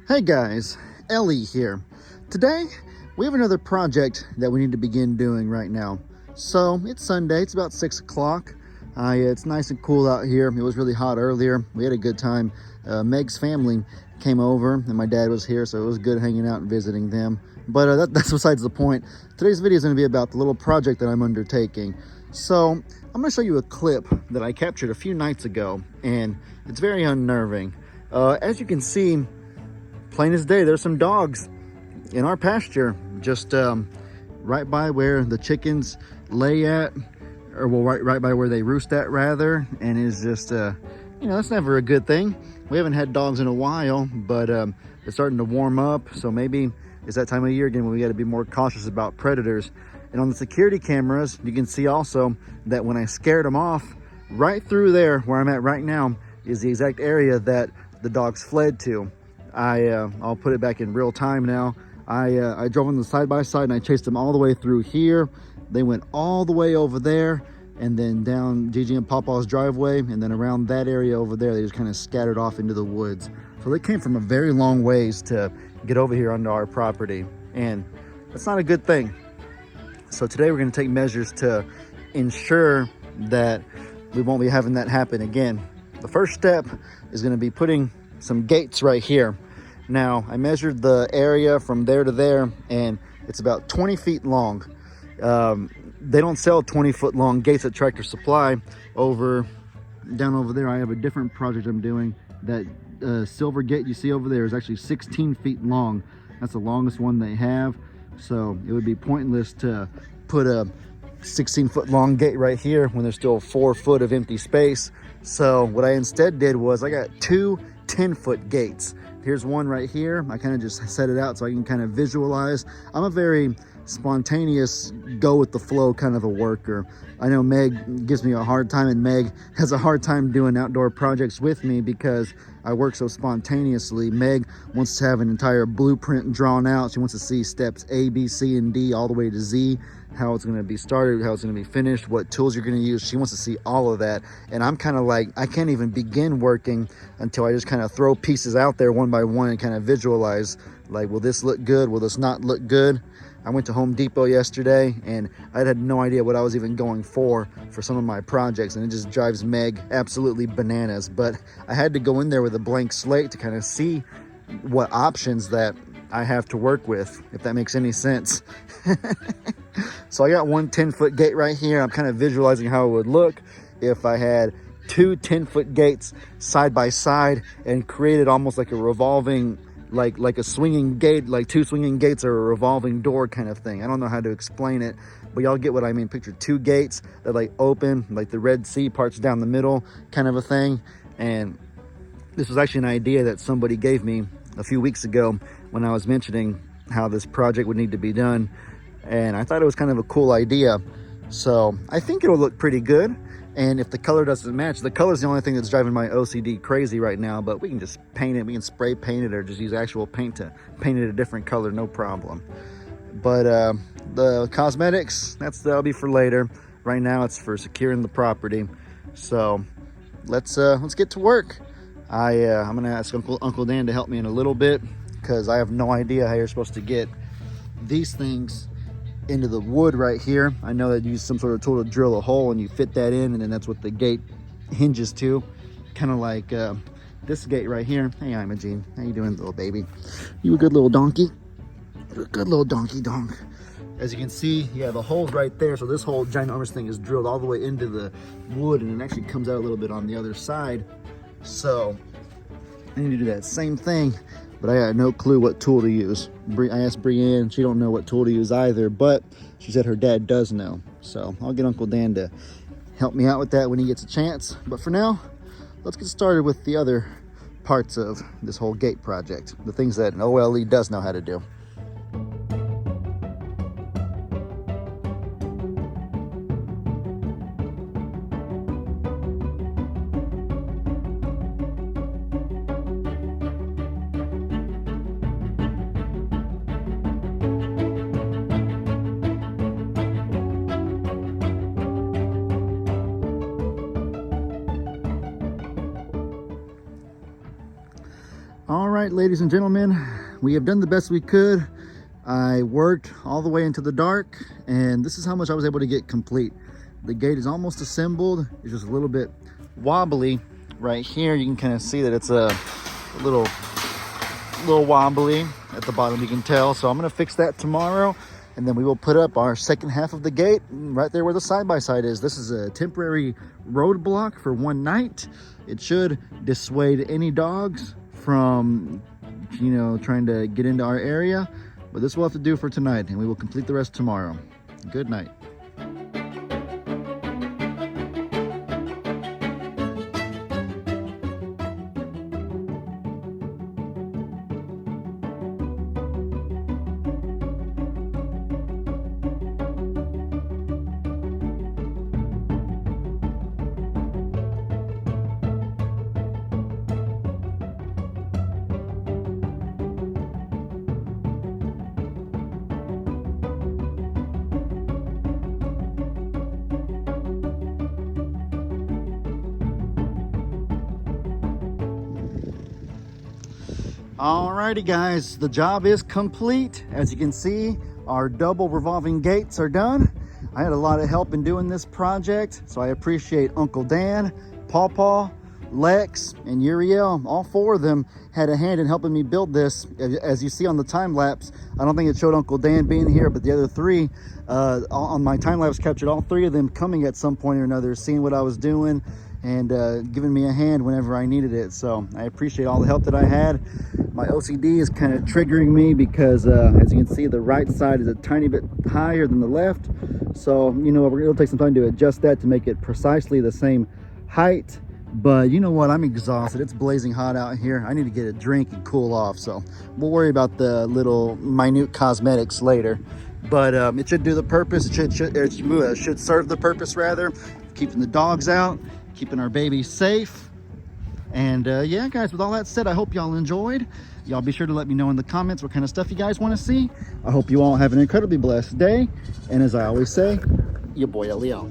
Hey guys, Ellie here. Today, we have another project that we need to begin doing right now. So, it's Sunday, it's about 6 o'clock. It's nice and cool out here. It was really hot earlier. We had a good time. Meg's family came over and my dad was here, so it was good hanging out and visiting them. But that's besides the point. Today's video is going to be about the little project that I'm undertaking. So, I'm going to show you a clip that I captured a few nights ago, and it's very unnerving. As you can see, plain as day, there's some dogs in our pasture, just right by where the chickens lay at, or well, right by where they roost at rather. And it's just, that's never a good thing. We haven't had dogs in a while, but it's starting to warm up. So maybe it's that time of year again when we got to be more cautious about predators. And on the security cameras, you can see also that when I scared them off, right through there where I'm at right now is the exact area that the dogs fled to. I'll put it back in real time now. I drove on the side-by-side and I chased them all the way through here. They went all the way over there and then down Gigi and Papa's driveway, and then around that area over there, they just kind of scattered off into the woods. So they came from a very long ways to get over here onto our property, and that's not a good thing. So today we're going to take measures to ensure that we won't be having that happen again. The first step is going to be putting some gates right here. Now, I measured the area from there to there, and it's about 20 feet long. They don't sell 20-foot long gates at Tractor Supply. Down over there, I have a different project I'm doing. That silver gate you see over there is actually 16 feet long. That's the longest one they have. So it would be pointless to put a 16-foot long gate right here when there's still 4 foot of empty space. So what I instead did was I got 2 10-foot gates. Here's one right here. I kind of just set it out so I can kind of visualize. I'm a very spontaneous, go with the flow kind of a worker. I know Meg gives me a hard time, and Meg has a hard time doing outdoor projects with me because I work so spontaneously. Meg wants to have an entire blueprint drawn out. She wants to see steps A, B, C, and D all the way to Z, how it's going to be started, how it's going to be finished, what tools you're going to use. She wants to see all of that. And I'm kind of like, I can't even begin working until I just kind of throw pieces out there one by one and kind of visualize, like, will this look good? Will this not look good? I went to Home Depot yesterday and I had no idea what I was even going for some of my projects, and it just drives Meg absolutely bananas. But I had to go in there with a blank slate to kind of see what options that I have to work with, if that makes any sense. So I got one 10-foot gate right here. I'm kind of visualizing how it would look if I had 2 10-foot gates side by side and created almost like a revolving, like a swinging gate, like 2 swinging gates or a revolving door kind of thing. I don't know how to explain it, but y'all get what I mean. Picture 2 gates that like open, like the Red Sea parts down the middle kind of a thing. And this was actually an idea that somebody gave me a few weeks ago when I was mentioning how this project would need to be done. And I thought it was kind of a cool idea. So I think it'll look pretty good. And if the color doesn't match, the color is the only thing that's driving my OCD crazy right now, but we can just paint it. We can spray paint it or just use actual paint to paint it a different color, no problem. But the cosmetics, that'll be for later. Right now it's for securing the property. So let's get to work. I'm gonna ask Uncle Dan to help me in a little bit because I have no idea how you're supposed to get these things into the wood right here. I know that you use some sort of tool to drill a hole and you fit that in, and then that's what the gate hinges to, kind of like this gate right here. Hey, Imogene, how you doing, little baby? You a good little donkey? You're a good little donkey donk. As you can see, yeah, the hole's right there. So this whole ginormous thing is drilled all the way into the wood, and it actually comes out a little bit on the other side. So I need to do that same thing, but I got no clue what tool to use. I asked Brienne, she don't know what tool to use either, but she said her dad does know. So I'll get Uncle Dan to help me out with that when he gets a chance. But for now, let's get started with the other parts of this whole gate project, the things that an OLE does know how to do. All right, ladies and gentlemen, we have done the best we could. I worked all the way into the dark, and this is how much I was able to get complete. The gate is almost assembled. It's just a little bit wobbly right here. You can kind of see that it's a little wobbly at the bottom, you can tell. So I'm gonna fix that tomorrow, and then we will put up our second half of the gate right there where the side-by-side is. This is a temporary roadblock for one night. It should dissuade any dogs from, you know, trying to get into our area. But this will have to do for tonight, and we will complete the rest tomorrow. Good night. Alrighty guys, the job is complete. As you can see, our double revolving gates are done. I had a lot of help in doing this project, so I appreciate Uncle Dan, Paw, Lex, and Uriel. All four of them had a hand in helping me build this. As you see on the time lapse, I don't think it showed Uncle Dan being here, but the other three on my time lapse captured all three of them coming at some point or another, seeing what I was doing and giving me a hand whenever I needed it. So I appreciate all the help that I had. My OCD is kind of triggering me because as you can see, the right side is a tiny bit higher than the left. So, you know, it'll take some time to adjust that to make it precisely the same height. But you know what, I'm exhausted. It's blazing hot out here. I need to get a drink and cool off. So we'll worry about the little minute cosmetics later. But it should do the purpose. It should serve the purpose, rather, keeping the dogs out, keeping our babies safe. And yeah, guys, with all that said, I hope y'all enjoyed. Y'all be sure to let me know in the comments what kind of stuff you guys want to see. I hope you all have an incredibly blessed day. And as I always say, your boy Ellie out.